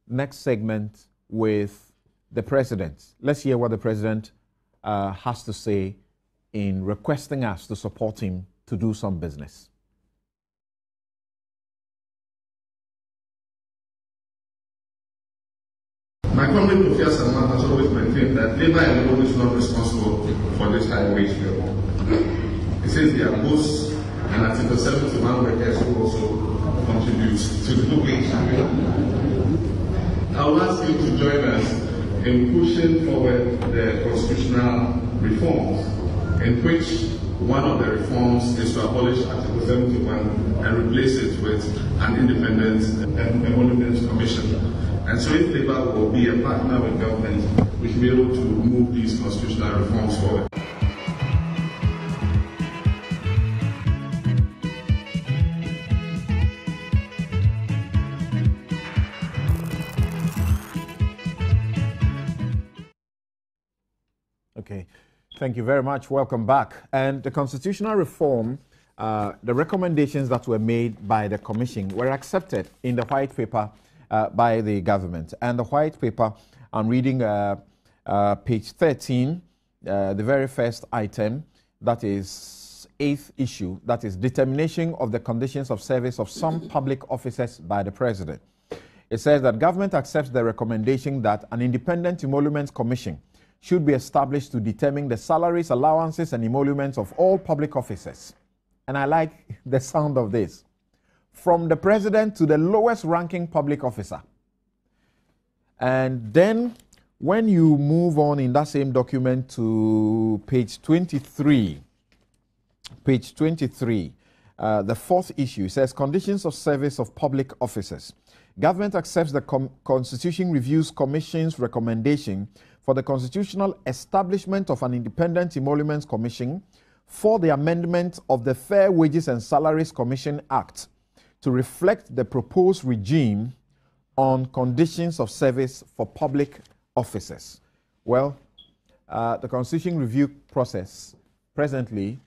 next segment with the president. Let's hear what the president has to say in requesting us to support him to do some business. My colleague Professor Saman has always maintained that labor alone is not responsible for this high wage bill. He says there are both and Article 71 workers who also contribute to the wage bill. I will ask you to join us in pushing forward the constitutional reforms, in which one of the reforms is to abolish Article 71 and replace it with an independent emoluments commission. And so if Labour will be a partner with government, we should be able to move these constitutional reforms forward. Okay, thank you very much. Welcome back. And the constitutional reform, the recommendations that were made by the Commission were accepted in the white paper by the government. And the white paper, I'm reading page 13, the very first item, that is 8th issue, that is determination of the conditions of service of some public officers by the President. It says that government accepts the recommendation that an independent emoluments commission should be established to determine the salaries, allowances, and emoluments of all public officers. And I like the sound of this. From the President to the lowest ranking public officer. And then when you move on in that same document to page 23, the 4th issue says conditions of service of public officers. Government accepts the Constitution Reviews Commission's recommendation for the constitutional establishment of an independent emoluments commission for the amendment of the Fair Wages and Salaries Commission Act to reflect the proposed regime on conditions of service for public officers. Well, the Constitution review process presently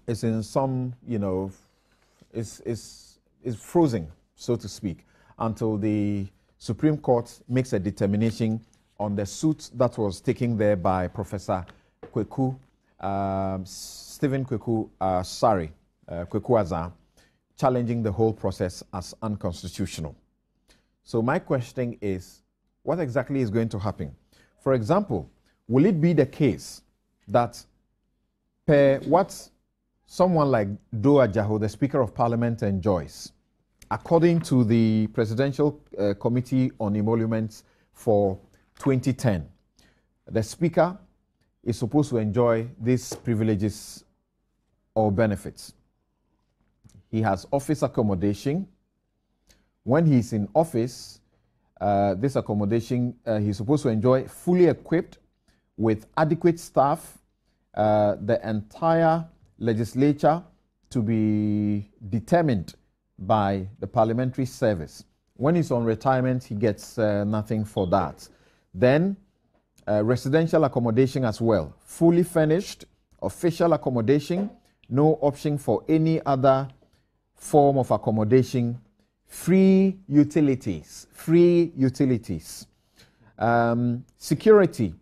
is in some, is frozen, so to speak, until the Supreme Court makes a determination on the suit that was taken there by Professor Stephen Kweku Asare, challenging the whole process as unconstitutional. So my question is, what exactly is going to happen? For example, will it be the case that per what someone like Doa Jaho, the Speaker of Parliament, enjoys, according to the Presidential Committee on Emoluments for 2010, the Speaker is supposed to enjoy these privileges or benefits. He has office accommodation. When he's in office, this accommodation, he's supposed to enjoy fully equipped with adequate staff, the entire legislature to be determined by the parliamentary service. When he's on retirement, he gets nothing for that. Then residential accommodation as well, fully furnished, official accommodation, no option for any other form of accommodation, free utilities, security,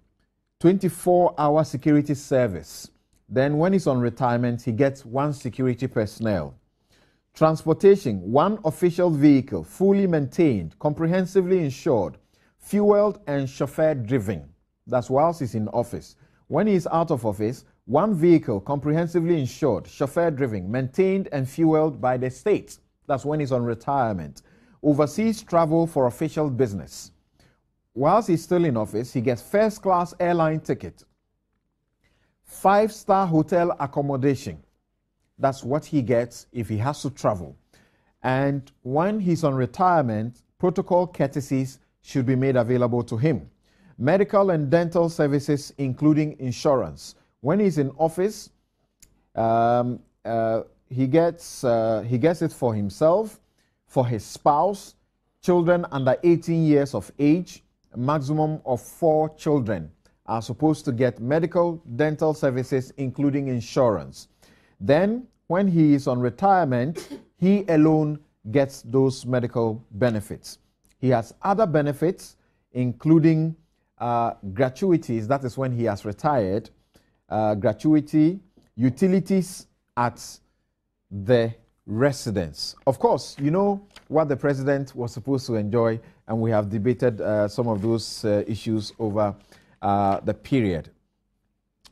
24-hour security service. Then when he's on retirement, he gets 1 security personnel. Transportation, 1 official vehicle, fully maintained, comprehensively insured, fueled and chauffeur driven. That's whilst he's in office. When he's out of office, 1 vehicle, comprehensively insured, chauffeur driven, maintained and fueled by the state. That's when he's on retirement. Overseas travel for official business. Whilst he's still in office, he gets first-class airline ticket, 5-star hotel accommodation. That's what he gets if he has to travel. And when he's on retirement, protocol courtesies should be made available to him. Medical and dental services, including insurance. When he's in office, he gets it for himself, for his spouse, children under 18 years of age. A maximum of 4 children are supposed to get medical, dental services, including insurance. Then, when he is on retirement, he alone gets those medical benefits. He has other benefits, including gratuities. That is when he has retired. Gratuity, utilities at the residence. Of course, you know what the president was supposed to enjoy, and we have debated some of those issues over the period.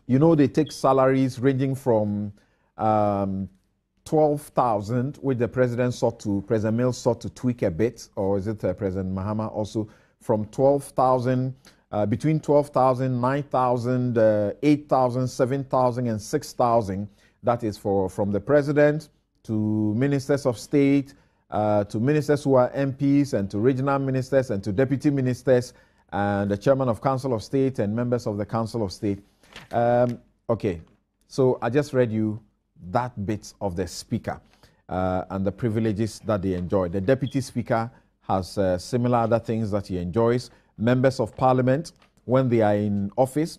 You know, they take salaries ranging from 12,000, which the president President Mills sought to tweak a bit, or is it President Mahama also, from 12,000, between 12,000, 9,000, 8,000, 7,000, and 6,000. That is from the president to ministers of state, to ministers who are MPs, and to regional ministers, and to deputy ministers, and the chairman of Council of State, and members of the Council of State. Okay, so I just read you that bit of the speaker and the privileges that they enjoy. The deputy speaker has similar other things that he enjoys. Members of parliament, when they are in office,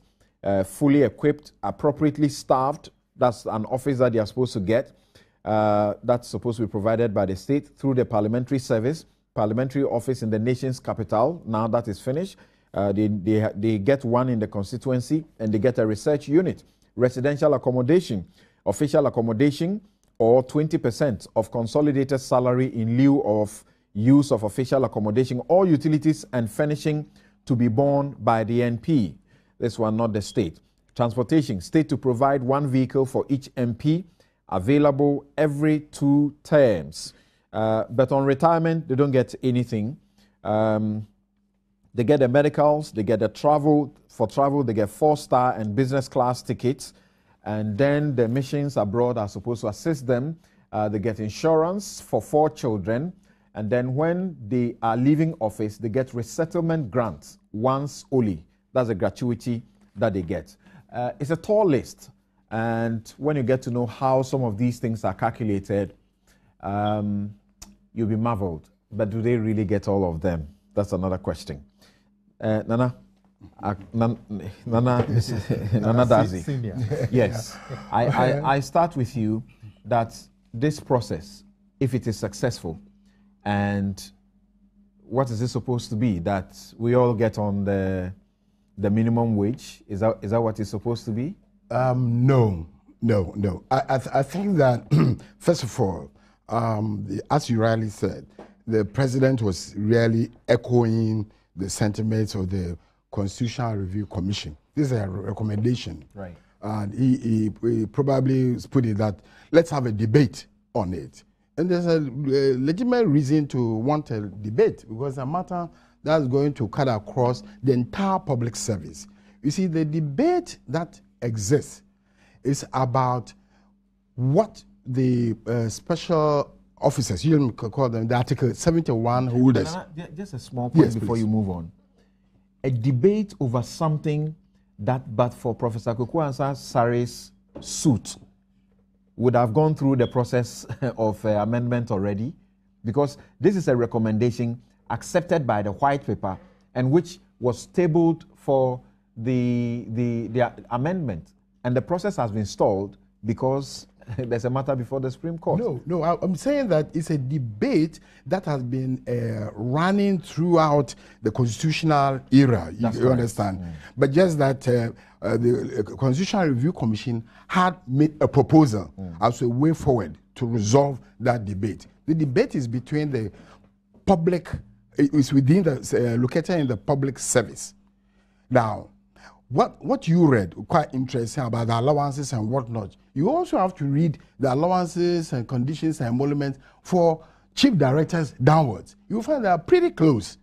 fully equipped, appropriately staffed. That's an office that they are supposed to get. That's supposed to be provided by the state through the parliamentary service, parliamentary office in the nation's capital. Now that is finished. They get one in the constituency, and they get a research unit, residential accommodation, official accommodation, or 20% of consolidated salary in lieu of use of official accommodation, or utilities and furnishing to be borne by the NP. This one, not the state. Transportation, state to provide one vehicle for each MP, available every 2 terms. But on retirement, they don't get anything. They get the medicals, they get the travel. For travel, they get 4-star and business class tickets. And then the missions abroad are supposed to assist them. They get insurance for 4 children. And then when they are leaving office, they get resettlement grants once only. That's a gratuity that they get. It's a tall list. And when you get to know how some of these things are calculated, you'll be marveled. But do they really get all of them? That's another question. Nana Dazi. Yes. I start with you that this process, if it is successful, and what is it supposed to be? That we all get on the minimum wage? Is that what it's supposed to be? No. I think that, first of all, as you rightly said, the president was really echoing the sentiments of the Constitutional Review Commission. This is a recommendation. Right. And he probably put it that, let's have a debate on it. And there's a legitimate reason to want a debate, because it's a matter that's going to cut across the entire public service. You see, the debate that exists is about what the special officers, you can call them the Article 71 holders. Just a small point before you move on. A debate over something that, but for Professor Kwaku Asare's suit, would have gone through the process of amendment already, because this is a recommendation accepted by the white paper and which was tabled for the amendment, and the process has been stalled because there's a matter before the Supreme Court. No, I'm saying that it's a debate that has been running throughout the constitutional era, you understand? Mm. But just that the Constitutional Review Commission had made a proposal as a way forward to resolve that debate. The debate is between the public, it's within the, located in the public service. Now, what you read, quite interesting about the allowances and whatnot, you also have to read the allowances and conditions and emoluments for chief directors downwards. You find they are pretty close,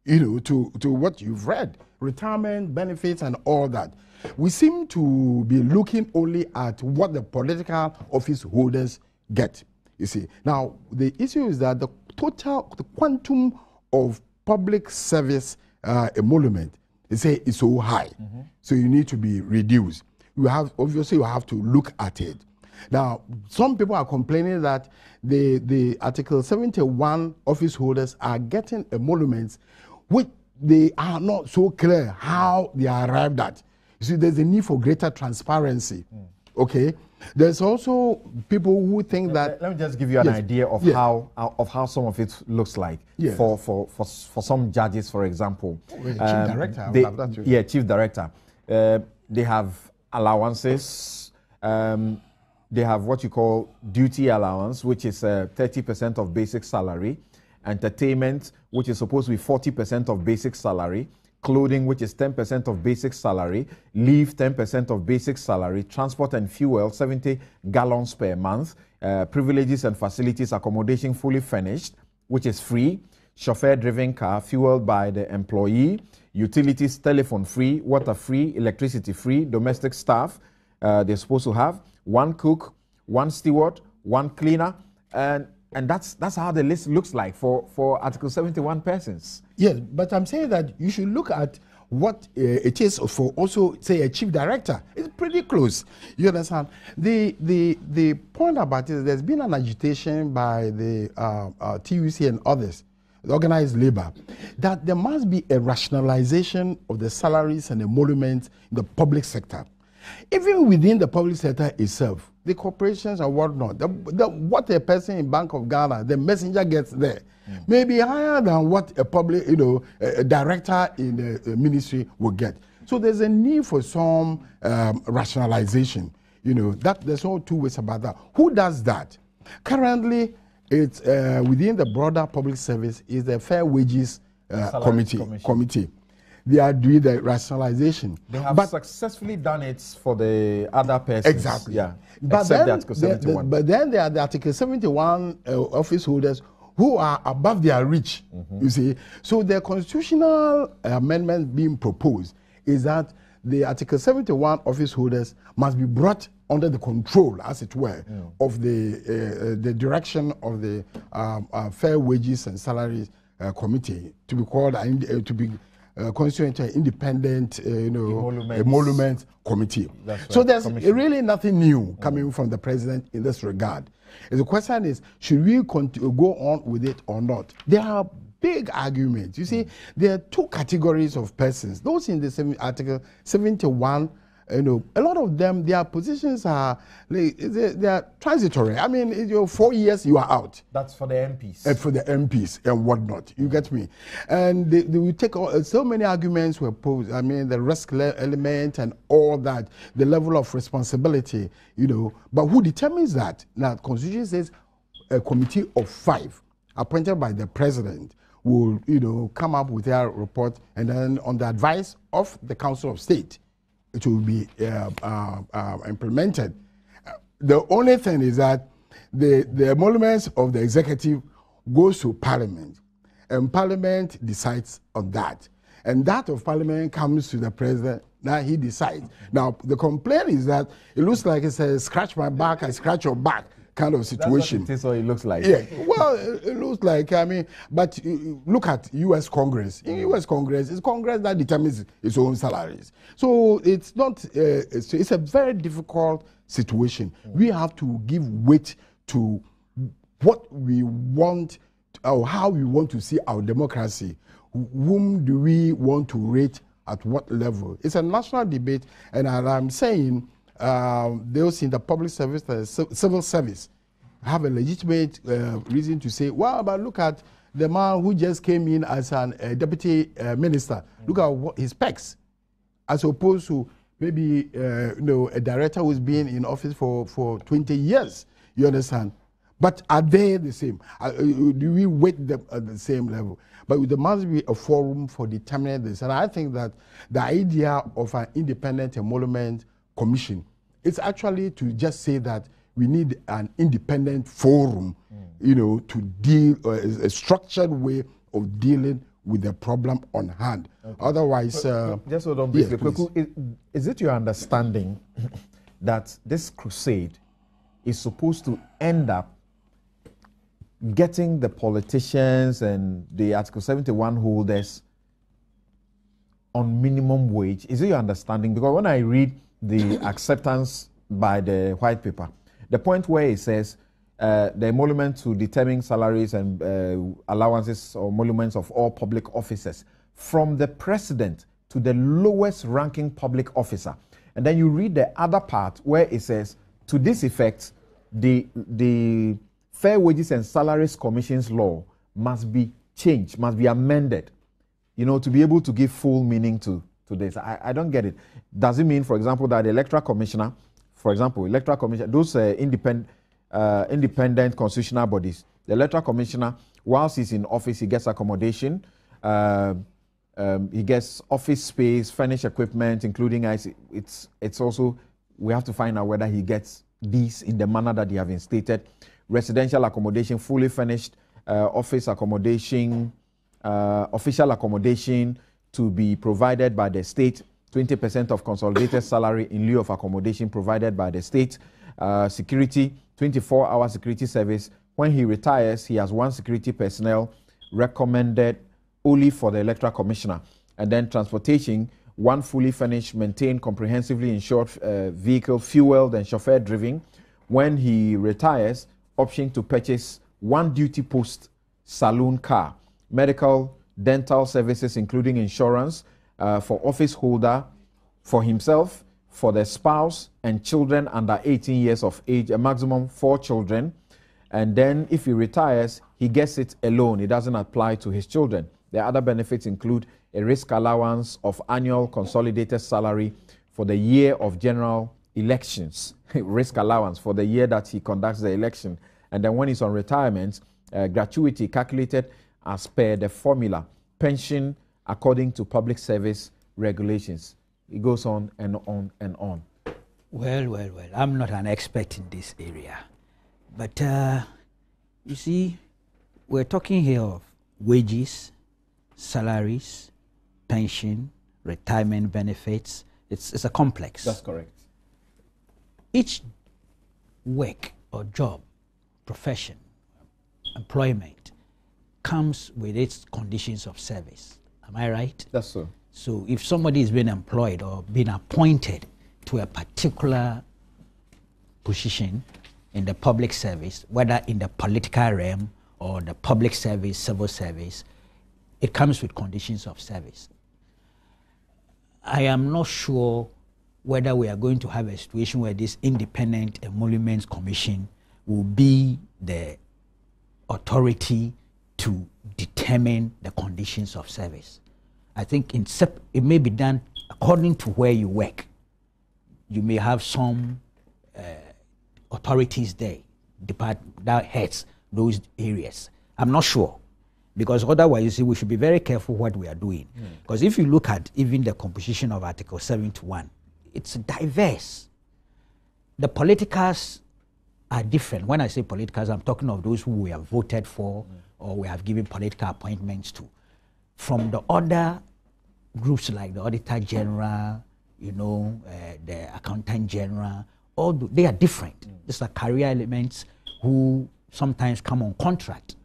to what you've read. Retirement, benefits, and all that. We seem to be looking only at what the political office holders get, you see. Now, the issue is that the quantum of public service emolument, they say it's so high, so you need to be reduced. Obviously you have to look at it. Now, some people are complaining that the Article 71 office holders are getting emoluments which they are not so clear how they are arrived at. You see, there's a need for greater transparency Okay. There's also people who think that. Let me just give you an idea of how some of it looks like for some judges, for example. Chief Director. Chief Director. They have allowances. They have what you call duty allowance, which is 30% of basic salary. Entertainment, which is supposed to be 40% of basic salary. Clothing, which is 10% of basic salary. Leave, 10% of basic salary. Transport and fuel, 70 gallons per month. Privileges and facilities, accommodation fully furnished, which is free. Chauffeur-driven car, fueled by the employee. Utilities, telephone free. Water free. Electricity free. Domestic staff, they're supposed to have. One cook, one steward, one cleaner. And that's how the list looks like for Article 71 persons. Yes, but I'm saying that you should look at what it is for also, say, a chief director. It's pretty close. You understand? The point about it is there's been an agitation by the TUC and others, the organized labor, that there must be a rationalization of the salaries and emoluments in the public sector. Even within the public sector itself, the corporations and whatnot, what a person in Bank of Ghana, the messenger gets there, may be higher than what a public, a director in the ministry will get. So there's a need for some rationalization. That there's no two ways about that. Who does that? Currently, it's within the broader public service is the Fair Wages Committee. They are doing the rationalization. They have successfully done it for the other persons. Exactly. Yeah. But except then, the Article 71. But then there are the Article 71 office holders who are above their reach, you see. So the constitutional amendment being proposed is that the Article 71 office holders must be brought under the control, as it were, of the direction of the Fair Wages and Salaries Committee, to be called constituent an independent, emolument committee. So there's really nothing new coming from the president in this regard. The question is, should we go on with it or not? There are big arguments. You see, there are two categories of persons. Those in the Article 71, a lot of them, their positions are they are transitory. I mean, 4 years, you are out. That's for the MPs. And for the MPs and whatnot. You get me? And they will take so many arguments were posed. I mean, the risk element and all that, the level of responsibility, But who determines that? Now, the Constitution says a committee of 5 appointed by the president will, come up with their report, and then on the advice of the Council of State, it will be implemented. The only thing is that the emoluments of the executive goes to Parliament, and Parliament decides on that. And that of Parliament comes to the president. Now he decides. Now the complaint is that it looks like it's a scratch my back, I scratch your back kind of situation. That's what it looks like. Yeah. Well, it looks like, but look at U.S. Congress. In U.S. Congress, it's Congress that determines its own salaries. So it's not, it's a very difficult situation. We have to give weight to what we want, or how we want to see our democracy. Whom do we want to rate at what level? It's a national debate, and I'm saying, those in the public service, the civil service, have a legitimate reason to say, well, but look at the man who just came in as a deputy minister. Look at what his specs, as opposed to maybe a director who's been in office for 20 years. You understand? But are they the same? Do we weight them at the same level? But there must be a forum for determining this. And I think that the idea of an independent emolument commission, it's actually to just say that we need an independent forum, to deal, a structured way of dealing with the problem on hand. Okay. Otherwise, just hold on briefly. Is it your understanding that this crusade is supposed to end up getting the politicians and the Article 71 holders on minimum wage? Is it your understanding? Because when I read the acceptance by the white paper, the point where it says the emolument to determine salaries and allowances or emoluments of all public officers from the president to the lowest ranking public officer. And then you read the other part where it says, to this effect, the Fair Wages and Salaries Commission's law must be changed, must be amended, you know, to be able to give full meaning to this. I don't get it. Does it mean, for example, that the electoral commissioner, those independent constitutional bodies, the electoral commissioner, whilst he's in office, he gets accommodation, he gets office space, furnished equipment, including IC. It's also, we have to find out whether he gets these in the manner that they have instated. Residential accommodation, fully furnished, office accommodation, official accommodation to be provided by the state, 20% of consolidated salary in lieu of accommodation provided by the state, security, 24-hour security service. When he retires, he has one security personnel recommended only for the electoral commissioner. And then transportation, one fully furnished, maintained, comprehensively insured vehicle, fueled and chauffeur driven. When he retires, option to purchase one duty post saloon car, medical, dental services, including insurance for office holder, for himself, for the spouse and children under 18 years of age, a maximum 4 children. And then if he retires, he gets it alone. It doesn't apply to his children. The other benefits include a risk allowance of annual consolidated salary for the year of general elections, risk allowance for the year that he conducts the election. And then when he's on retirement, gratuity calculated as per the formula, pension according to public service regulations. It goes on and on and on. Well. I'm not an expert in this area. But you see, we're talking here of wages, salaries, pension, retirement benefits. It's a complex. That's correct. Each work or job, profession, employment comes with its conditions of service. Am I right? That's so. So if somebody is being employed or being appointed to a particular position in the public service, whether in the political realm or the public service, civil service, it comes with conditions of service. I am not sure whether we are going to have a situation where this Independent Emoluments Commission will be the authority to determine the conditions of service. I think it may be done according to where you work. You may have some authorities there, that heads those areas. I'm not sure, because otherwise, you see, we should be very careful what we are doing. Because if you look at even the composition of Article 71, it's diverse. The politicals are different. When I say politicals, I'm talking of those who we have voted for or we have given political appointments to. From the other groups like the Auditor General, you know, the Accountant General, all they are different. These are career elements who sometimes come on contract.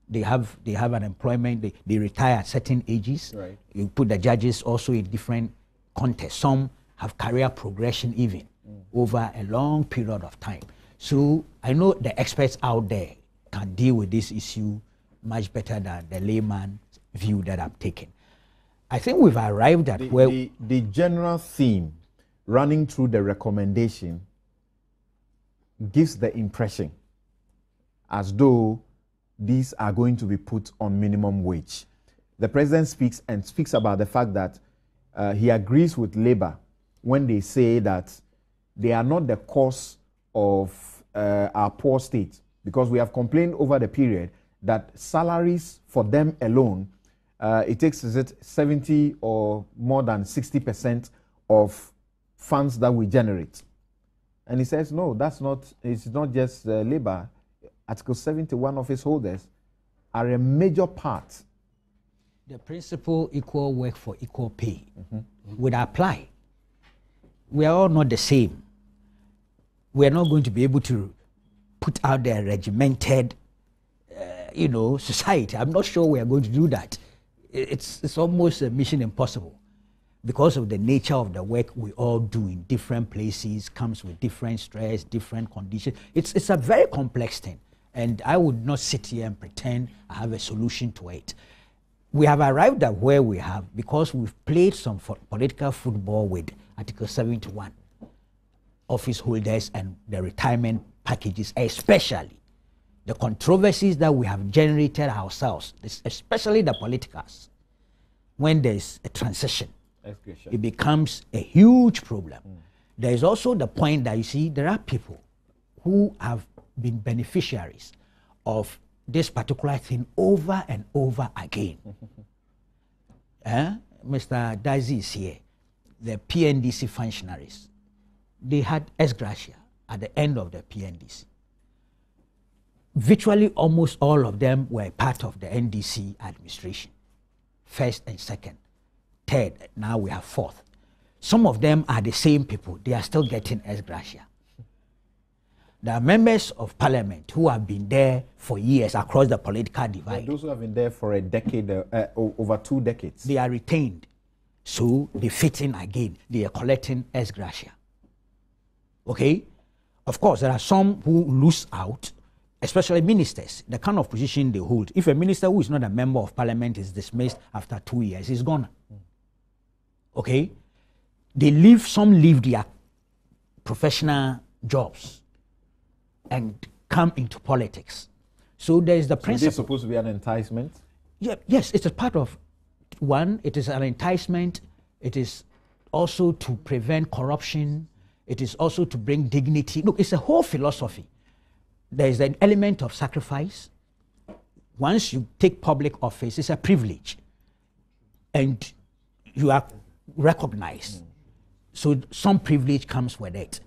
They have an employment, they retire at certain ages. Right. You put the judges also in different contexts. Some have career progression even over a long period of time. So I know the experts out there can deal with this issue much better than the layman view that I'm taking. I think we've arrived at the general theme running through the recommendation gives the impression as though these are going to be put on minimum wage. The president speaks about the fact that he agrees with Labour when they say that they are not the cause of our poor state, because we have complained over the period that salaries for them alone, it takes 70 or more than 60% of funds that we generate. And he says, no, it's not just Labour. Article 71 office holders are a major part. The principle equal work for equal pay would apply. We are all not the same. We are not going to be able to put out the regimented, society. I'm not sure we are going to do that. It's almost a mission impossible, because of the nature of the work we all do in different places, comes with different stress, different conditions. It's a very complex thing. And I would not sit here and pretend I have a solution to it. We have arrived at where we have because we've played some political football with Article 71. office holders and the retirement packages, especially the controversies that we have generated ourselves, especially the politicals, when there's a transition, it becomes a huge problem. There is also the point that you see there are people who have been beneficiaries of this particular thing over and over again. Mr. Daisy is here. The PNDC functionaries, they had ex gratia at the end of the PNDC. Virtually almost all of them were part of the NDC administration. First and second, third, now we have fourth. Some of them are the same people. They are still getting ex gratia. There are members of parliament who have been there for years across the political divide. Those who have been there for a decade, over 2 decades. They are retained. So they fit in again. They are collecting ex gratia. Okay? Of course, there are some who lose out, especially ministers, the kind of position they hold. If a minister who is not a member of parliament is dismissed after 2 years, he's gone. Okay? Some leave their professional jobs and come into politics. So there is the principle. Is this supposed to be an enticement? Yeah, yes, it's a part of one. It is an enticement. It is also to prevent corruption. It is also to bring dignity. Look, it's a whole philosophy. There is an element of sacrifice. Once you take public office, it's a privilege. And you are recognized. So some privilege comes with it.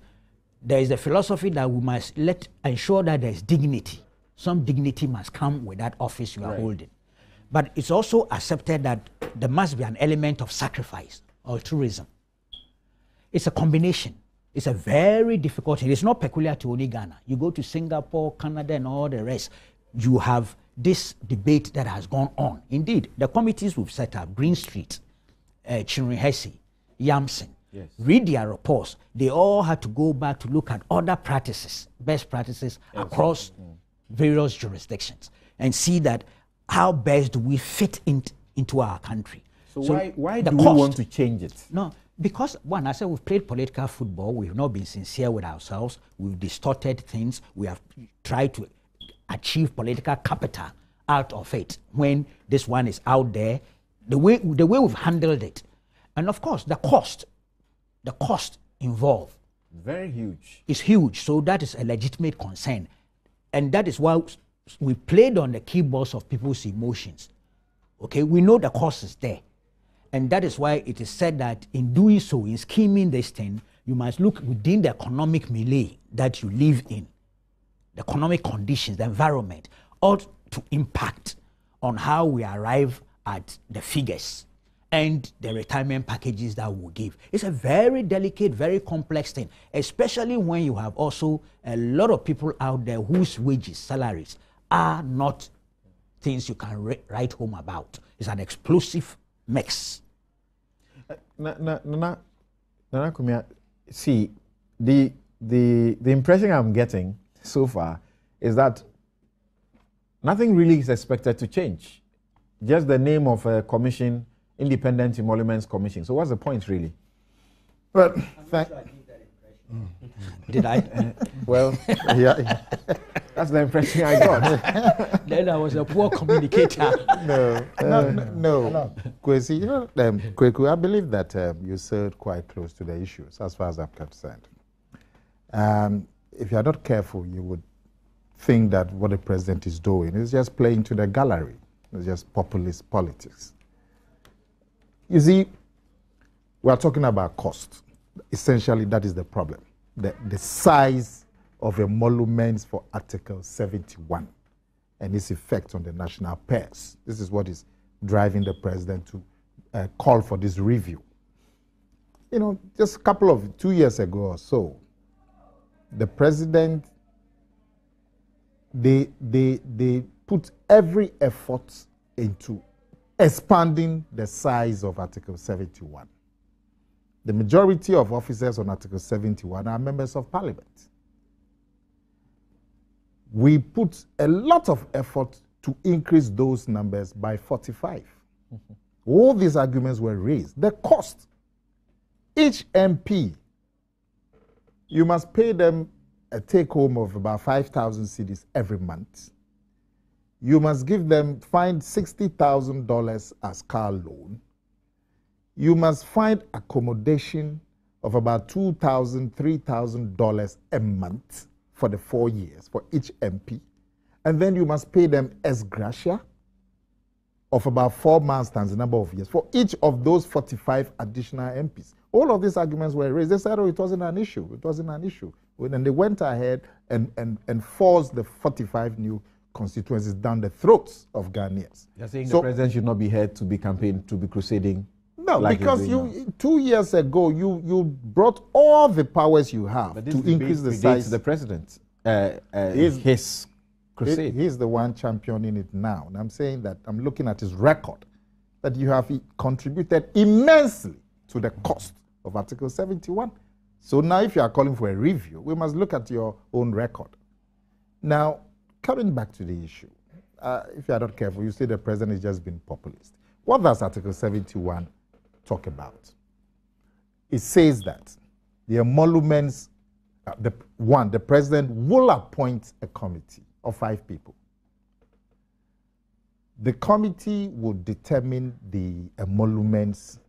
There is a philosophy that we must ensure that there is dignity. Some dignity must come with that office you are holding. But it's also accepted that there must be an element of sacrifice, altruism. It's a combination. It's a very difficult thing. It's not peculiar to only Ghana. You go to Singapore, Canada, and all the rest, you have this debate that has gone on. Indeed, the committees we've set up, Green Street, Chinrihesi, Yamson, read their reports. They all had to go back to look at other practices, best practices across various jurisdictions, and see that how best do we fit into our country. So why do we want to change it? No, because one, I said we've played political football. We've not been sincere with ourselves. We've distorted things. We have tried to achieve political capital out of it when this one is out there. The way we've handled it, and of course the cost involved. Very huge. It's huge. So that is a legitimate concern, and that is why we played on the keyboards of people's emotions. Okay, we know the cost is there. And that is why it is said that in doing so, in scheming this thing, you must look within the economic milieu that you live in, the economic conditions, the environment, ought to impact on how we arrive at the figures and the retirement packages that we'll give. It's a very delicate, very complex thing, especially when you have also a lot of people out there whose wages, salaries are not things you can write home about. It's an explosive mix. Nana Kumia, see, the impression I'm getting so far is that nothing really is expected to change. Just the name of a commission, Independent Emoluments Commission. So what's the point, really? Well, did I? Well, yeah, that's the impression I got. Then I was a poor communicator. No. Kwesi, Kweku, I believe that you said quite close to the issues as far as I'm concerned. If you're not careful, you would think that what the president is doing is just playing to the gallery. It's just populist politics. You see, we are talking about cost. Essentially, that is the problem. The size of emoluments for Article 71 and its effect on the national purse. This is what is driving the president to call for this review. You know, just 2 years ago or so, the president, they put every effort into expanding the size of Article 71. The majority of officers on Article 71 are members of parliament. We put a lot of effort to increase those numbers by 45. All these arguments were raised. The cost, each MP You must pay them a take-home of about 5,000 cedis every month. You must give them, find $60,000 as car loan. You must find accommodation of about $2,000, $3,000 a month for the 4 years for each MP. And then you must pay them ex gratia of about 4 months times the number of years for each of those 45 additional MPs. All of these arguments were raised. They said, oh, it wasn't an issue. It wasn't an issue. And they went ahead and forced the 45 new constituencies down the throats of Ghanaians. You're saying the president should not be here to be campaigning, to be crusading? No, like because 2 years ago, you brought all the powers you have to increase the size. The president, his crusade. He's the one championing it now. And I'm saying that I'm looking at his record, that you have contributed immensely to the cost of Article 71. So now if you are calling for a review, we must look at your own record. Now, coming back to the issue, if you are not careful, you say the president has just been populist. What does Article 71 talk about? It says that the emoluments, the president will appoint a committee of 5 people. The committee will determine the emoluments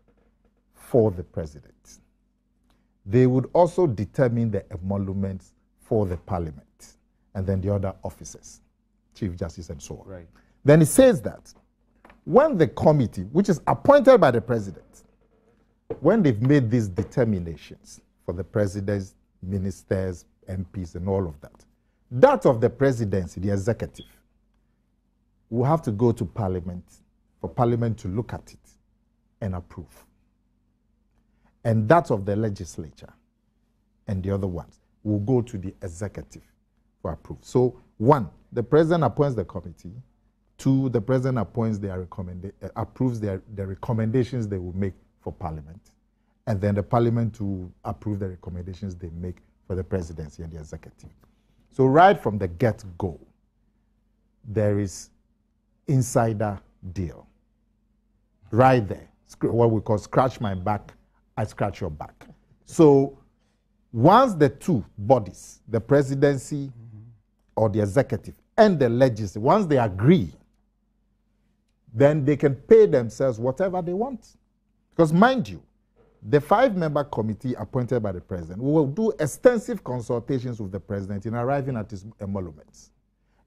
for the president. They would also determine the emoluments for the parliament and then the other officers, Chief Justice and so on. Right. Then it says that when the committee, which is appointed by the president, when they've made these determinations for the presidents, ministers, MPs, and all of that, that of the presidency, the executive, will have to go to parliament for parliament to look at it and approve. And that of the legislature and the other ones will go to the executive for approval. So, 1, the president appoints the committee. 2, the president appoints approves the recommendations they will make for parliament. And then the parliament to approve the recommendations they make for the presidency and the executive. So right from the get-go, there is insider deal. Right there. What we call scratch my back, I scratch your back. So once the two bodies, the presidency or the executive and the legislature, once they agree, then they can pay themselves whatever they want. Because mind you, the 5-member committee appointed by the president will do extensive consultations with the president in arriving at his emoluments.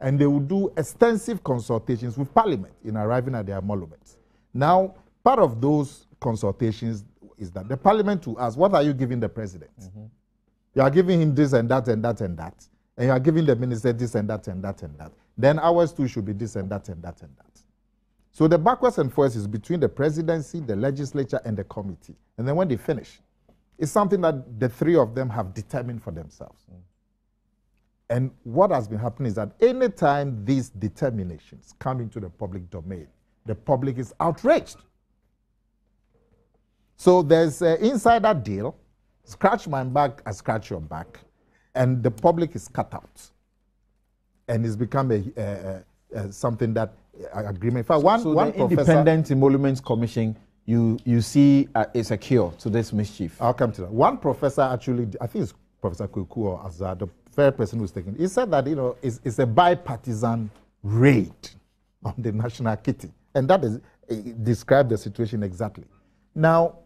And they will do extensive consultations with parliament in arriving at their emoluments. Now, part of those consultations is that the parliament will ask, what are you giving the president? You are giving him this and that and that and that. And you are giving the minister this and that and that and that. Then ours too should be this and that and that and that. So the backwards and forwards is between the presidency, the legislature, and the committee. And then when they finish, it's something that the 3 of them have determined for themselves. And what has been happening is that anytime these determinations come into the public domain, the public is outraged. So there's an insider deal, scratch my back, I scratch your back, and the public is cut out. And it's become something that agreement. In fact, one the Independent Emoluments Commission, you see is a cure to this mischief. I'll come to that. One professor actually, I think it's Professor Kweku or Azar, the fair person who's taking it, he said that it's a bipartisan raid on the national kitty, and that is described the situation exactly. Now,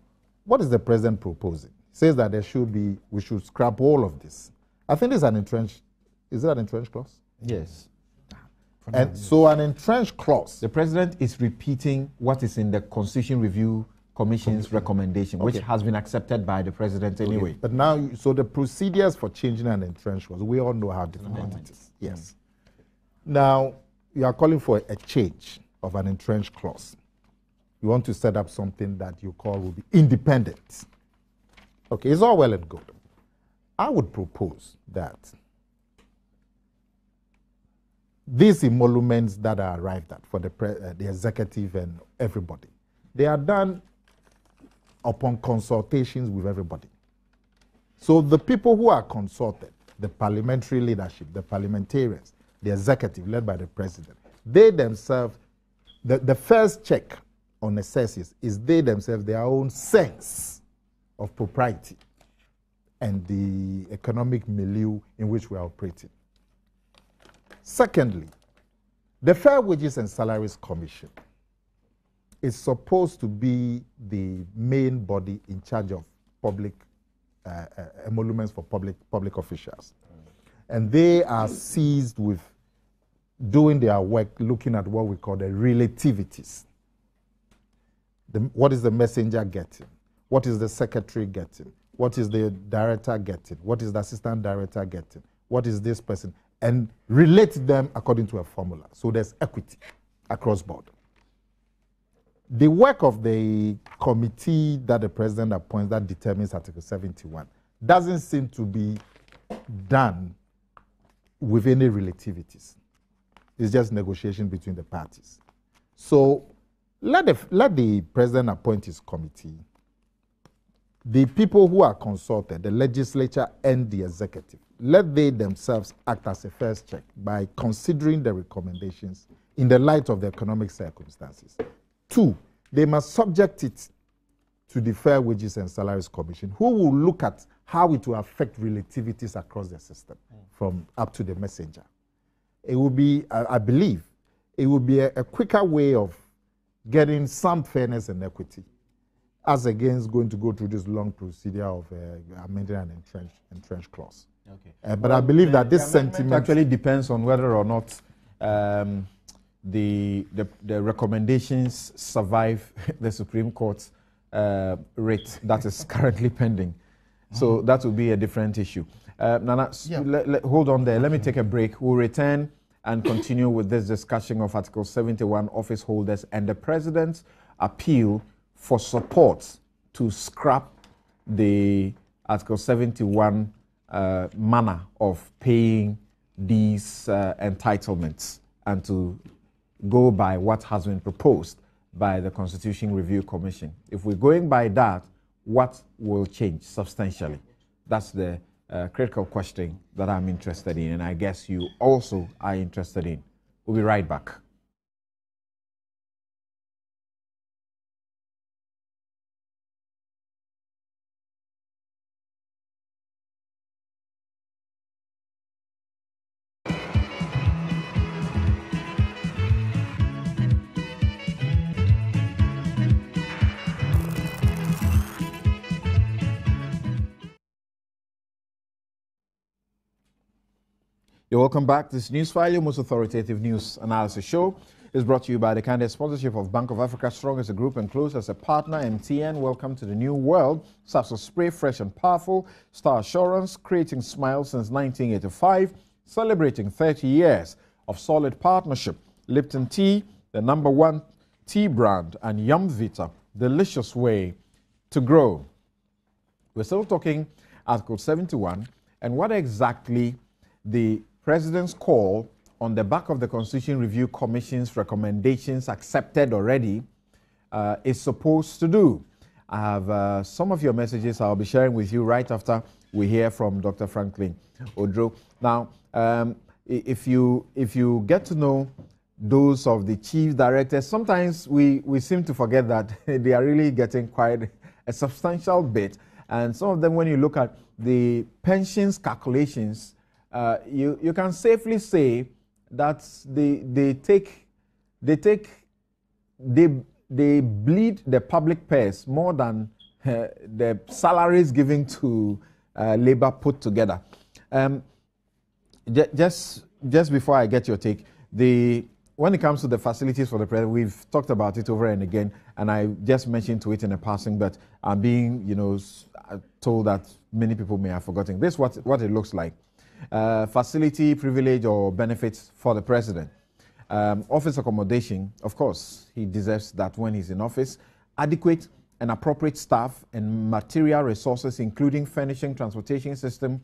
what is the president proposing? He says that we should scrap all of this. I think it's an entrenched. Is it an entrenched clause? Yes. And so an entrenched clause. The president is repeating what is in the Constitution Review Commission's recommendation, which has been accepted by the president anyway. But now, so the procedures for changing an entrenched clause, we all know how difficult it is. Yes. Now, you are calling for a change of an entrenched clause. You want to set up something that you call will be independent. Okay, it's all well and good. I would propose that these emoluments that are arrived at for the executive and everybody, they are done upon consultations with everybody. So the people who are consulted, the parliamentary leadership, the parliamentarians, the executive led by the president, they themselves, the first check on assessors is they themselves, their own sense of propriety and the economic milieu in which we are operating. Secondly, the Fair Wages and Salaries Commission is supposed to be the main body in charge of public emoluments for public officials. And they are seized with doing their work looking at what we call the relativities. What is the messenger getting? What is the secretary getting? What is the director getting? What is the assistant director getting? What is this person? And relate them according to a formula. So there's equity across board. The work of the committee that the president appoints that determines Article 71 doesn't seem to be done with any relativities. It's just negotiation between the parties. So let the president appoint his committee. The people who are consulted, the legislature and the executive, let they themselves act as a first check by considering the recommendations in the light of the economic circumstances. 2, they must subject it to the Fair Wages and Salaries Commission, who will look at how it will affect relativities across the system, from up to the messenger. It will be, I believe, it will be a quicker way of getting some fairness and equity, as against going to go through this long procedure of amending an entrenched clause. Okay. But I believe that this sentiment actually depends on whether or not the recommendations survive the Supreme Court's writ that is currently pending. So that will be a different issue. Nana, hold on there. Let me take a break. We'll return and continue with this discussion of Article 71 office holders and the President's appeal for support to scrap the Article 71 manner of paying these entitlements and to go by what has been proposed by the Constitution Review Commission. If we're going by that, what will change substantially? That's the critical question that I'm interested in, and I guess you also are interested in. We'll be right back. You're welcome back. This Newsfile, your most authoritative news analysis show, is brought to you by the kind sponsorship of Bank of Africa, strong as a group and close as a partner. MTN, welcome to the new world. Sapso Spray, fresh and powerful. Star Assurance, creating smiles since 1985, celebrating 30 years of solid partnership. Lipton Tea, the #1 tea brand, and Yum Vita, delicious way to grow. We're still talking Article 71 and what exactly the President's call on the back of the Constitution Review Commission's recommendations accepted already is supposed to do. I have some of your messages I'll be sharing with you right after we hear from Dr. Franklin Odro. Now, if you get to know those of the chief directors, sometimes we seem to forget that they are really getting quite a substantial bit. And some of them, when you look at the pensions calculations, you can safely say that they bleed the public purse more than the salaries given to labor put together. Just before I get your take, when it comes to the facilities for the president, we've talked about it over and again, and I just mentioned to it in a passing, but I'm being told that many people may have forgotten. This is what it looks like. Facility, privilege, or benefits for the president. Office accommodation, of course, he deserves that when he's in office. Adequate and appropriate staff and material resources, including furnishing, transportation system,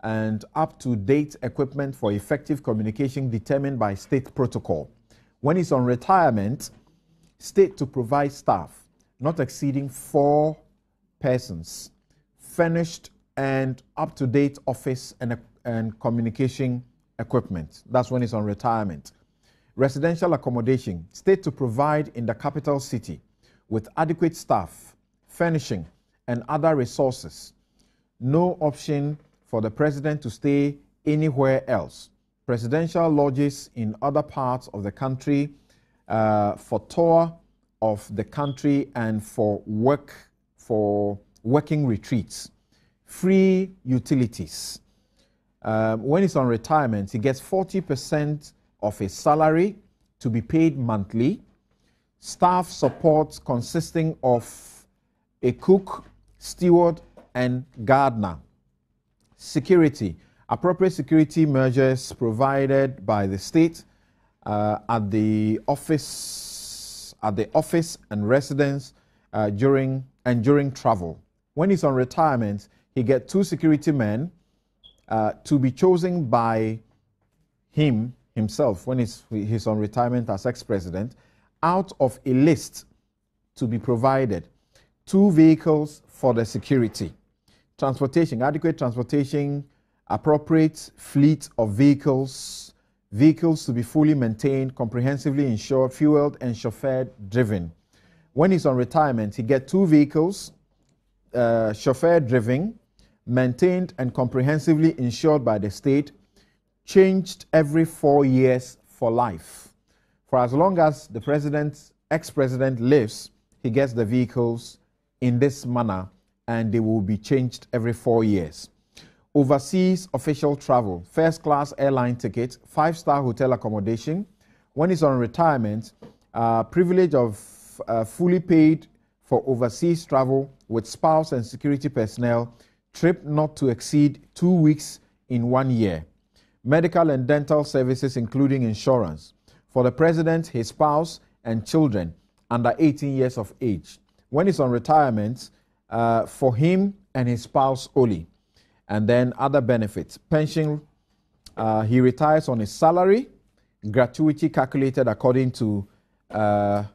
and up-to-date equipment for effective communication determined by state protocol. When he's on retirement, state to provide staff not exceeding 4 persons, furnished and up-to-date office and communication equipment. That's when he's on retirement. Residential accommodation, state to provide in the capital city with adequate staff, furnishing, and other resources no option for the president to stay anywhere else. Presidential lodges in other parts of the country, for tour of the country and for working retreats. Free utilities. When he's on retirement, he gets 40% of his salary to be paid monthly. Staff support consisting of a cook, steward, and gardener. Security. Appropriate security measures provided by the state at the office and residence during travel. When he's on retirement, he gets 2 security men to be chosen by himself when he's on retirement as ex-president, out of a list to be provided. 2 vehicles for the security. Transportation, adequate transportation, appropriate fleet of vehicles to be fully maintained, comprehensively insured, fueled, and chauffeur driven. When he's on retirement, he gets 2 vehicles, chauffeur driven, maintained and comprehensively insured by the state, changed every 4 years for life. For as long as the ex-president lives, he gets the vehicles in this manner, and they will be changed every 4 years. Overseas official travel, first-class airline ticket, 5-star hotel accommodation. When he's on retirement, privilege of fully paid for overseas travel with spouse and security personnel, trip not to exceed 2 weeks in 1 year. Medical and dental services, including insurance, for the president, his spouse, and children under 18 years of age. When he's on retirement, for him and his spouse only. And then other benefits. Pension, he retires on his salary, gratuity calculated according to a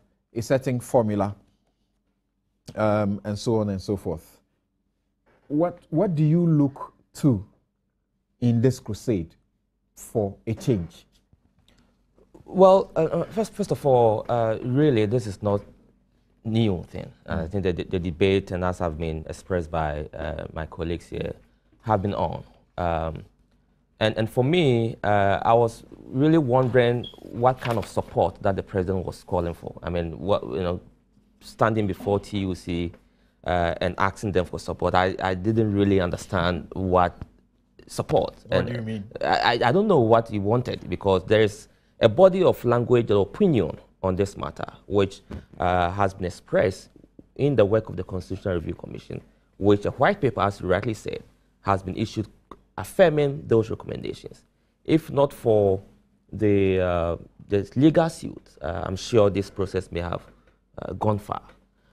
certain formula, and so on and so forth. What do you look to in this crusade for a change? Well, first of all, really, this is not new thing. I think that the debate, and as have been expressed by my colleagues here, have been on. And for me, I was really wondering what kind of support that the president was calling for. I mean, standing before TUC and asking them for support, I didn't really understand what support. What do you mean? I don't know what he wanted, because there is a body of language or opinion on this matter, which has been expressed in the work of the Constitutional Review Commission, which a white paper, as you rightly said, has been issued affirming those recommendations. If not for the legal suit, I'm sure this process may have gone far.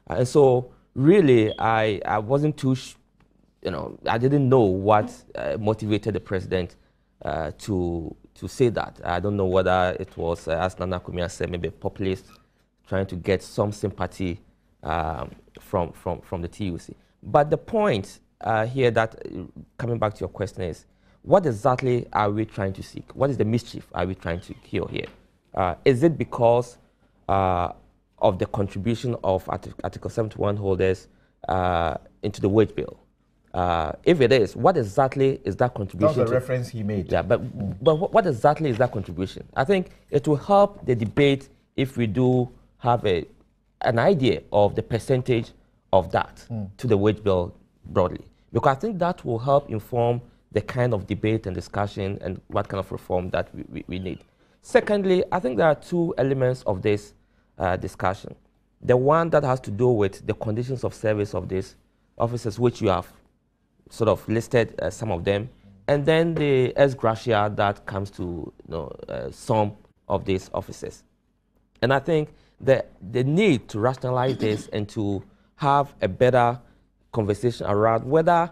And so, really, I wasn't too, I didn't know what motivated the president to say that. I don't know whether it was, as Nana Kumia said, maybe a populist trying to get some sympathy from the TUC. But the point here that, coming back to your question, is what exactly are we trying to seek? What is the mischief are we trying to cure here? Is it because of the contribution of Article 71 holders into the wage bill? If it is, what exactly is that contribution? That's the reference he made. Yeah, but what exactly is that contribution? I think it will help the debate if we do have an idea of the percentage of that to the wage bill broadly, because I think that will help inform the kind of debate and discussion and what kind of reform that we need. Secondly, I think there are 2 elements of this discussion. The one that has to do with the conditions of service of these officers, which you have sort of listed some of them, and then the ex gratia that comes to some of these officers. And I think the need to rationalize this and to have a better conversation around whether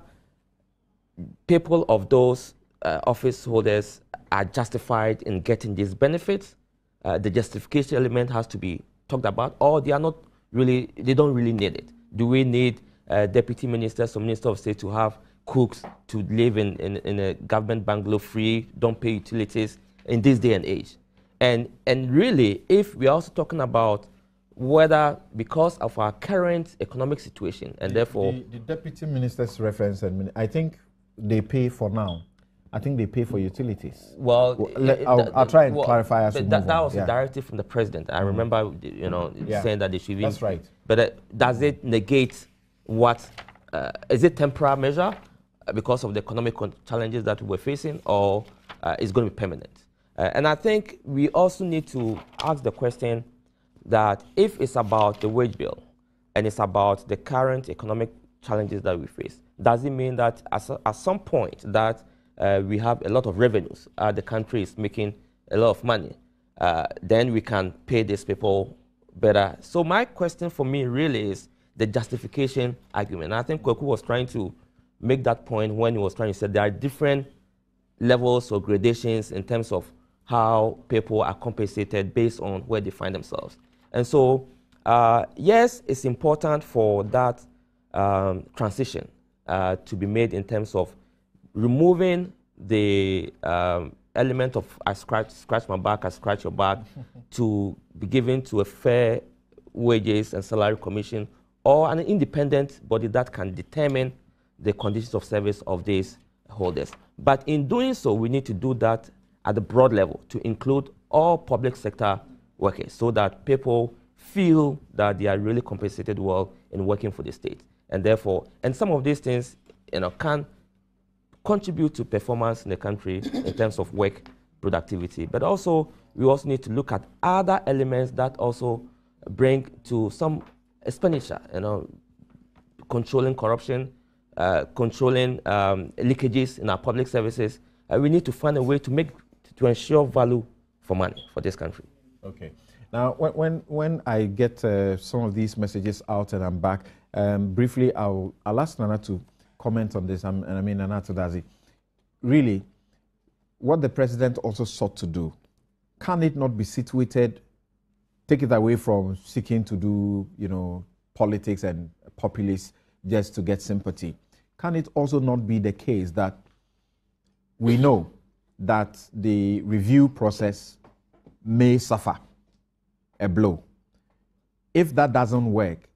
people of those office holders are justified in getting these benefits. The justification element has to be talked about, or they don't really need it. Do we need deputy ministers or minister of state to have cooks to live in a government bungalow free, don't pay utilities in this day and age? And really, if we're also talking about whether because of our current economic situation and therefore... The deputy minister's reference, I think they pay for now. I think they pay for utilities. Well, I'll try and clarify as we move on. That was a directive from the president. I remember, saying that they should... That's right. But does it negate what... is it temporary measure because of the economic challenges that we're facing, or is going to be permanent? And I think we also need to ask the question that if it's about the wage bill and it's about the current economic challenges that we face, does it mean that at some point that we have a lot of revenues, the country is making a lot of money, then we can pay these people better? So my question for me really is the justification argument. And I think Kweku was trying to make that point when he was trying to say there are different levels or gradations in terms of how people are compensated based on where they find themselves. And so, yes, it's important for that transition to be made in terms of removing the element of I scratch my back, I scratch your back, to be given to a fair wages and salary commission or an independent body that can determine the conditions of service of these holders. But in doing so, we need to do that at the broad level to include all public sector workers so that people feel that they are really compensated well in working for the state. And therefore, and some of these things can contribute to performance in the country in terms of work productivity. But also, we also need to look at other elements that also bring to some expenditure, controlling corruption, controlling leakages in our public services. We need to find a way to ensure value for money for this country. Okay. Now, when I get some of these messages out and I'm back, briefly, I'll ask Nana to comment on this. Nana Todazi. Really, what the president also sought to do, can it not be situated, take it away from seeking to do, politics and populists just to get sympathy? Can it also not be the case that we know that the review process may suffer a blow? If that doesn't work,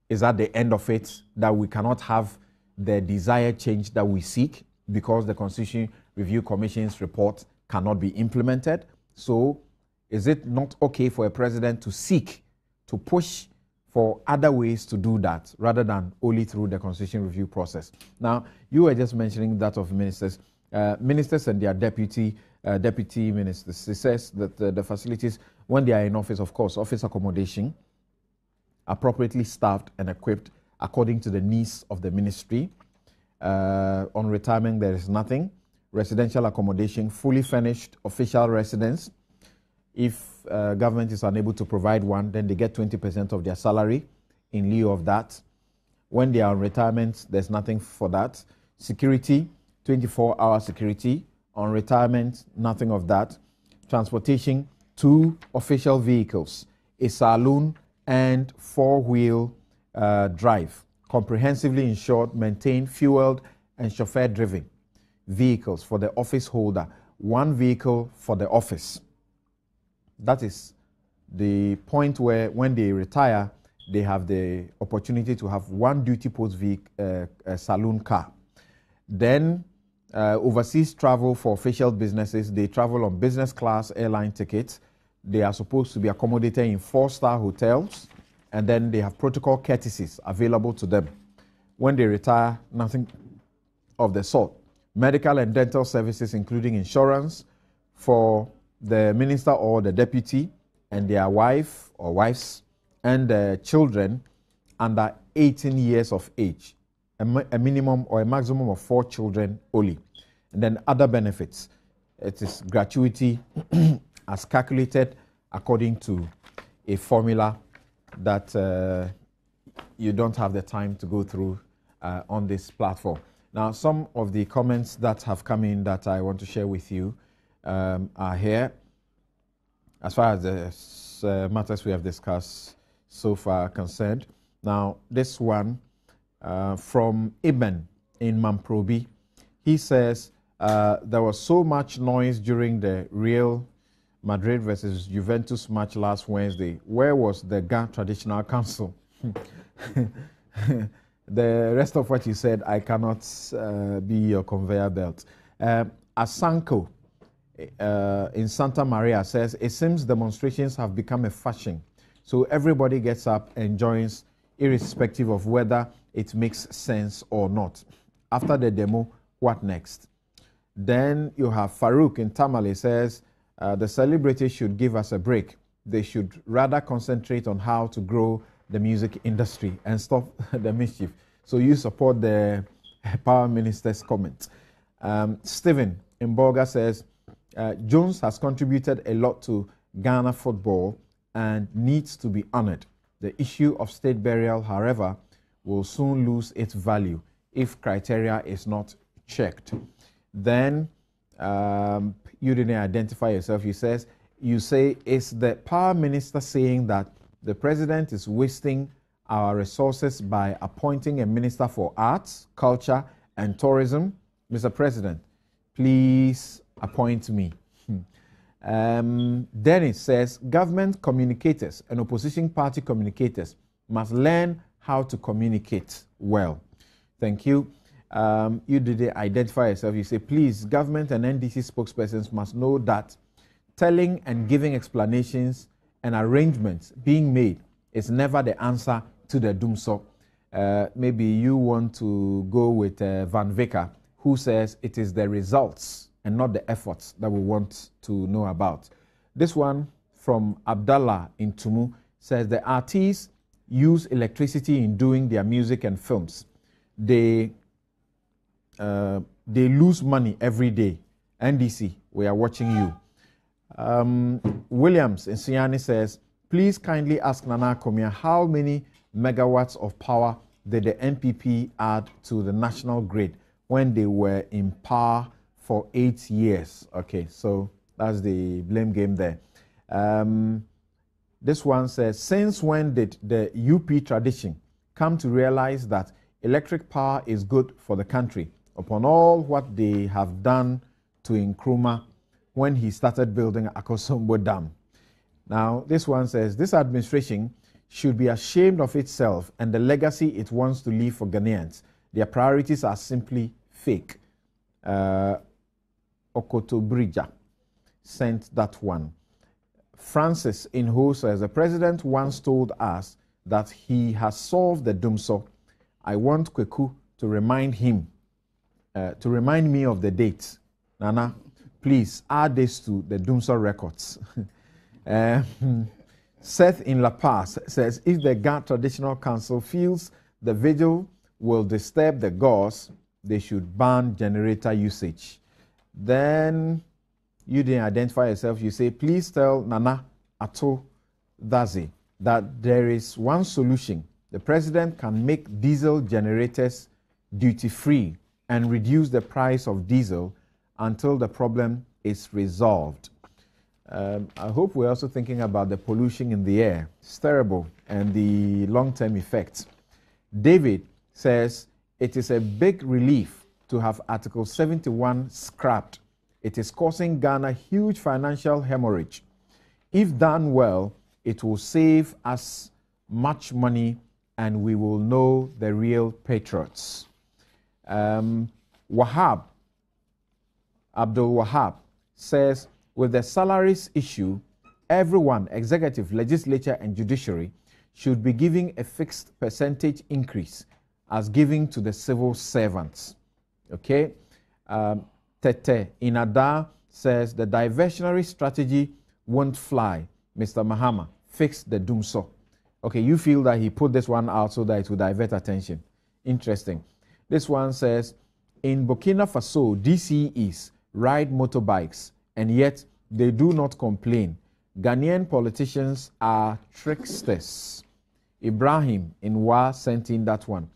is that the end of it, that we cannot have the desired change that we seek because the Constitution Review Commission's report cannot be implemented? So is it not okay for a president to seek to push for other ways to do that rather than only through the Constitution Review process? Now, you were just mentioning that of ministers. Ministers and their deputy ministers. It says that the facilities, when they are in office, of course, office accommodation, appropriately staffed and equipped according to the needs of the ministry. On retirement, there is nothing. Residential accommodation, fully furnished official residence. If government is unable to provide one, then they get 20% of their salary in lieu of that. When they are on retirement, there's nothing for that. Security, 24-hour security. On retirement, nothing of that. Transportation, 2 official vehicles, a saloon and 4-wheel drive. Comprehensively insured, maintained, fueled, and chauffeur-driven vehicles for the office holder. 1 vehicle for the office. That is the point where when they retire, they have the opportunity to have 1 duty post saloon car. Then overseas travel for official businesses, they travel on business class airline tickets. They are supposed to be accommodated in 4-star hotels, and then they have protocol courtesies available to them. When they retire, nothing of the sort. Medical and dental services, including insurance for the minister or the deputy and their wife or wives and the children under 18 years of age. A minimum or a maximum of 4 children only. And then other benefits. It is gratuity as calculated according to a formula that you don't have the time to go through on this platform. Now, some of the comments that have come in that I want to share with you are here. As far as the matters we have discussed so far concerned. Now, this one from Ibn in Mamprobi. He says, there was so much noise during the real Madrid versus Juventus match last Wednesday. Where was the Ghana Traditional Council? The rest of what you said, I cannot be your conveyor belt. Asanko in Santa Maria says, it seems demonstrations have become a fashion. So everybody gets up and joins, irrespective of whether it makes sense or not. After the demo, what next? Then you have Farouk in Tamale says, the celebrities should give us a break. They should rather concentrate on how to grow the music industry and stop the mischief. So you support the Power Minister's comments. Stephen in Bolga says, Jones has contributed a lot to Ghana football and needs to be honored. The issue of state burial, however, will soon lose its value if criteria is not checked. Then you didn't identify yourself. You say, is the Power Minister saying that the President is wasting our resources by appointing a Minister for Arts, Culture, and Tourism? Mr. President, please appoint me. Dennis says, government communicators and opposition party communicators must learn how to communicate well. Thank you. You did identify yourself. You say, please, government and NDC spokespersons must know that telling and giving explanations and arrangements being made is never the answer to the doomsday. Maybe you want to go with Van Vicker, who says it is the results and not the efforts that we want to know about. This one from Abdallah in Tumu says the artists use electricity in doing their music and films. They lose money every day. NDC, we are watching you. Williams in Siani says, please kindly ask Nana Komia how many megawatts of power did the NPP add to the national grid when they were in power for 8 years? Okay, so that's the blame game there. This one says, since when did the UP tradition come to realize that electric power is good for the country upon all what they have done to Nkrumah when he started building Akosombo Dam? Now, this one says, this administration should be ashamed of itself and the legacy it wants to leave for Ghanaians. Their priorities are simply fake. Okoto Brija sent that one. Francis in Ho says, the president once told us that he has solved the doomsday. I want Kweku to remind him, to remind me of the dates. Nana, please add this to the doomsday records. Seth in La Paz says, if the Ghana Traditional Council feels the vigil will disturb the gods, they should ban generator usage. Then you didn't identify yourself. You say, please tell Nana Ato Dazi that there is one solution. The president can make diesel generators duty-free and reduce the price of diesel until the problem is resolved. I hope we're also thinking about the pollution in the air. It's terrible, and the long-term effects. David says, it is a big relief to have Article 71 scrapped. It is causing Ghana huge financial hemorrhage. If done well, it will save us much money and we will know the real patriots. Wahab, Abdul Wahab, says, with the salaries issue, everyone, executive, legislature, and judiciary, should be giving a fixed percentage increase as giving to the civil servants. Okay? Tete Inada says the diversionary strategy won't fly. Mr. Mahama, fix the doomsday. Okay, you feel that he put this one out so that it will divert attention. Interesting. This one says, in Burkina Faso, DCEs ride motorbikes and yet they do not complain. Ghanaian politicians are tricksters. Ibrahim in Wa sent in that one.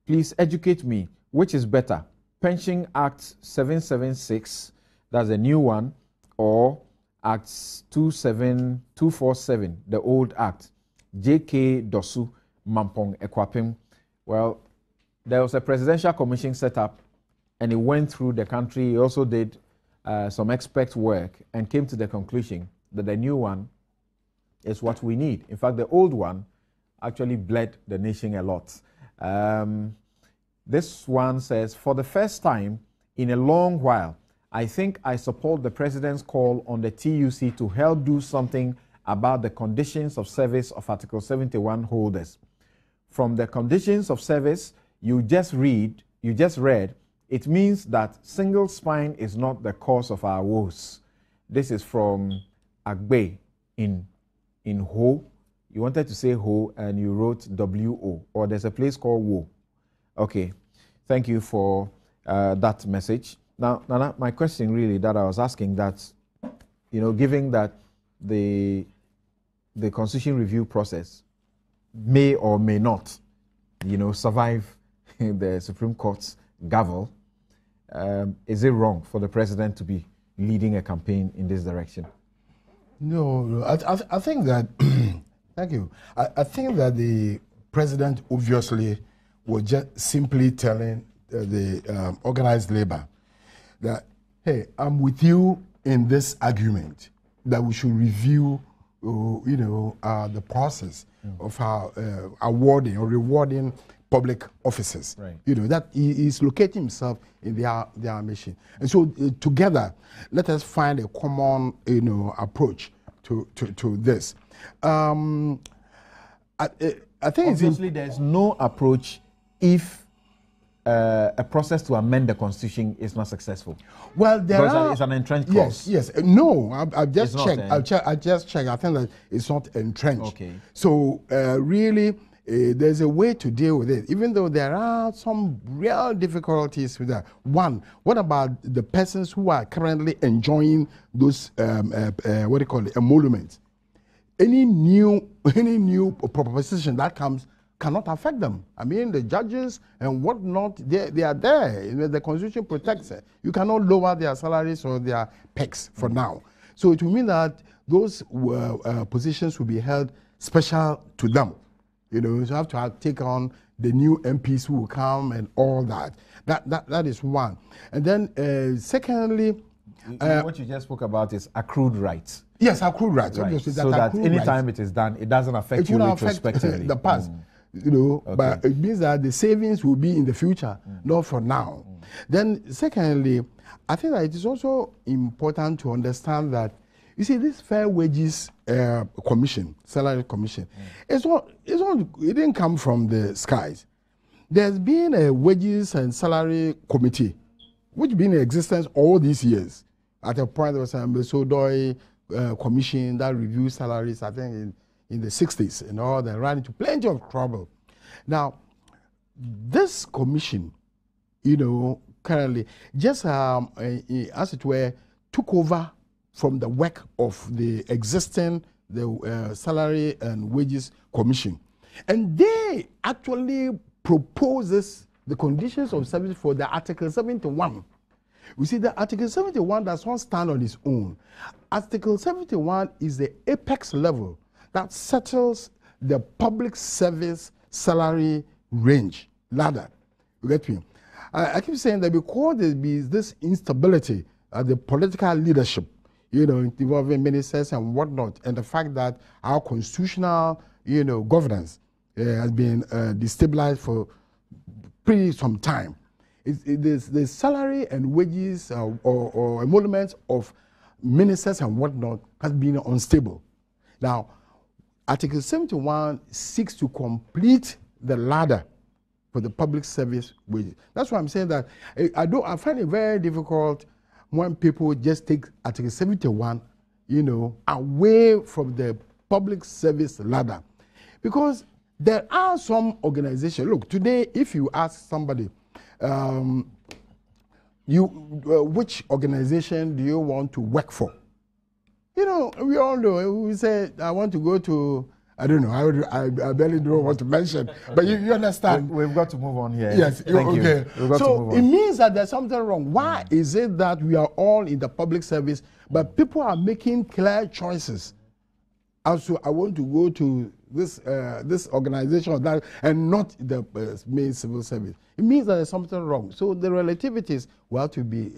Please educate me. Which is better? Pension Act 776, that's a new one, or Act 247, the old act. J.K. Dosu Mampong Ekwapim. Well, there was a presidential commission set up and it went through the country. He also did some expert work and came to the conclusion that the new one is what we need. In fact, the old one actually bled the nation a lot. This one says, for the first time in a long while, I think I support the president's call on the TUC to help do something about the conditions of service of Article 71 holders. From the conditions of service you just read, it means that single spine is not the cause of our woes. This is from Agbe in Ho. You wanted to say Ho and you wrote W-O, or there's a place called Wo. Okay, thank you for that message. Now, Nana, my question really that I was asking that, given that the constitution review process may or may not, survive the Supreme Court's gavel, is it wrong for the president to be leading a campaign in this direction? No, I think that, thank you. I think that the president obviously was just simply telling the organized labor that, hey, I'm with you in this argument, that we should review, the process of our awarding or rewarding public officers. Right. That he is locating himself in their mission. And so together, let us find a common, approach to this. I think obviously there's no approach if a process to amend the constitution is not successful. Well, it's an entrenched clause. Yes. No, I've just checked. I just checked. I think that it's not entrenched. Okay. So really, there's a way to deal with it, even though there are some real difficulties with that. One, what about the persons who are currently enjoying those emoluments? Any new proposition that comes cannot affect them. I mean, the judges and whatnot, they are there. The Constitution protects it. You cannot lower their salaries or their pecs for now. So it will mean that those positions will be held special to them. You have to take on the new MPs who will come and all that. That is one. And then secondly, what you just spoke about is accrued rights. Yes, accrued rights. Right. Obviously, so that anytime it is done, it doesn't affect you retrospectively. The past. Okay. But it means that the savings will be in the future, not for now. Then secondly, I think that it is also important to understand that, you see, this Fair Wages Commission, Salary Commission, it didn't come from the skies. There's been a Wages and Salary Committee, which has been in existence all these years. At a point, there was a Sodoi commission that reviews salaries, I think, in the 60s, and all that, ran into plenty of trouble. Now, this commission, currently, just as it were, took over from the work of the existing Salary and Wages Commission. And they actually proposes the conditions of service for the Article 71. We see that Article 71 does not stand on its own. Article 71 is the apex level that settles the public service salary range, ladder. You get me? I keep saying that because there is this instability at the political leadership, involving ministers and whatnot, and the fact that our constitutional, governance has been destabilized for pretty some time. The salary and wages or emoluments of ministers and whatnot has been unstable. Now, Article 71 seeks to complete the ladder for the public service wages. That's why I'm saying that I find it very difficult when people just take Article 71, away from the public service ladder. Because there are some organizations, look, today if you ask somebody, which organization do you want to work for? We all know. We say, I want to go to, I don't know, I barely don't want to mention, but you understand. We've got to move on here. Yes, Thank okay. You. So it means that there's something wrong. Why is it that we are all in the public service, but people are making clear choices? Also, I want to go to this organization or that, and not the main civil service. It means that there's something wrong. So the relativities will have to be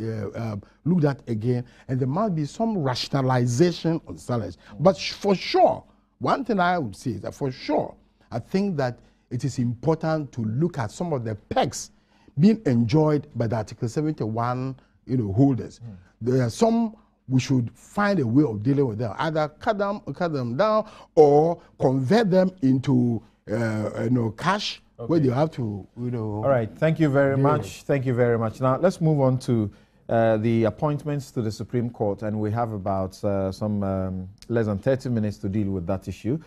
looked at again, and there must be some rationalization on salaries. But for sure, one thing I would say is that for sure, I think that it is important to look at some of the perks being enjoyed by the Article 71, holders. There are some we should find a way of dealing with them, either cut them down, or convert them into cash, where you have to, All right, thank you very much. Thank you very much. Now let's move on to the appointments to the Supreme Court, and we have about some less than 30 minutes to deal with that issue.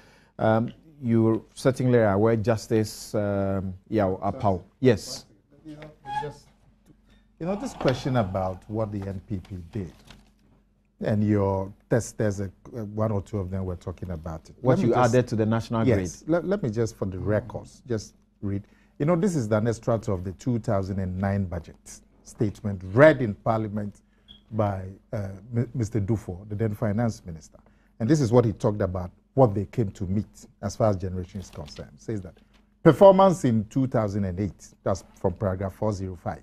You certainly are aware, Justice Yao Apau. Yes. This question about what the NPP did, and there's one or two of them were talking about it. What you added to the national grid. Yes. Let me just, for the records, just read. This is an extract of the 2009 budget statement read in Parliament by Mr. Dufo, the then Finance Minister. And this is what he talked about, what they came to meet as far as generation is concerned. It says that performance in 2008, that's from paragraph 405.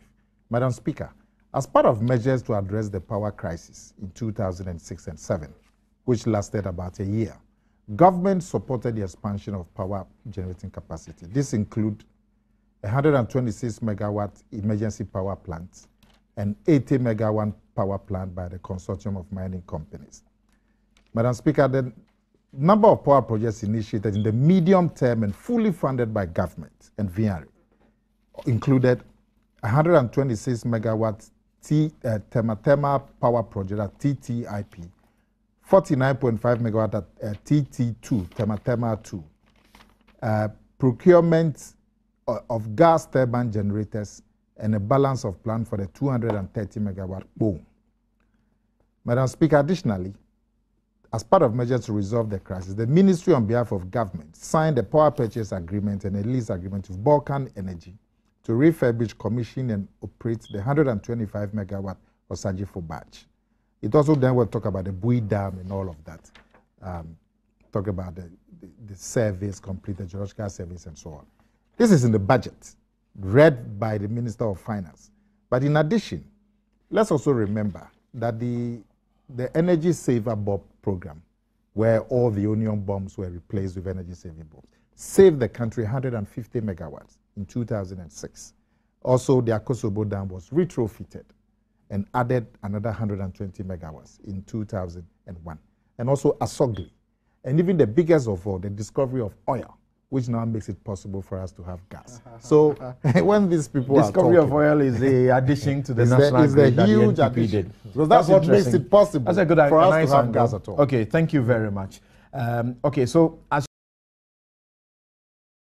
Madam Speaker, as part of measures to address the power crisis in 2006 and 7, which lasted about a year, government supported the expansion of power generating capacity. This includes 126 megawatt emergency power plants and 80 megawatt power plant by the consortium of mining companies. Madam Speaker, the number of power projects initiated in the medium term and fully funded by government and VNRE included 126 megawatt Tema power project at TTIP, 49.5 megawatt at TT2, Tema 2, procurement of gas turbine generators, and a balance of plant for the 230 megawatt boom. Madam Speaker, additionally, as part of measures to resolve the crisis, the Ministry on behalf of government signed a power purchase agreement and a lease agreement with Balkan Energy to refurbish, commission, and operate the 125 megawatt Osagifo batch. It also then will talk about the Bui Dam and all of that. Talk about the surveys, completed geological surveys, and so on. This is in the budget, read by the Minister of Finance. But in addition, let's also remember that the Energy Saver Bulb program, where all the onion bombs were replaced with energy saving bulbs, saved the country 150 megawatts in 2006. Also, the Akosobo Dam was retrofitted and added another 120 megawatts in 2001. And also Asogli. And even the biggest of all, the discovery of oil, which now makes it possible for us to have gas. So when these people discovery are of oil is the addition to the national grid that the NPP did. Because that's what makes it possible for us to have gas at all. Okay, thank you very much. Okay, so as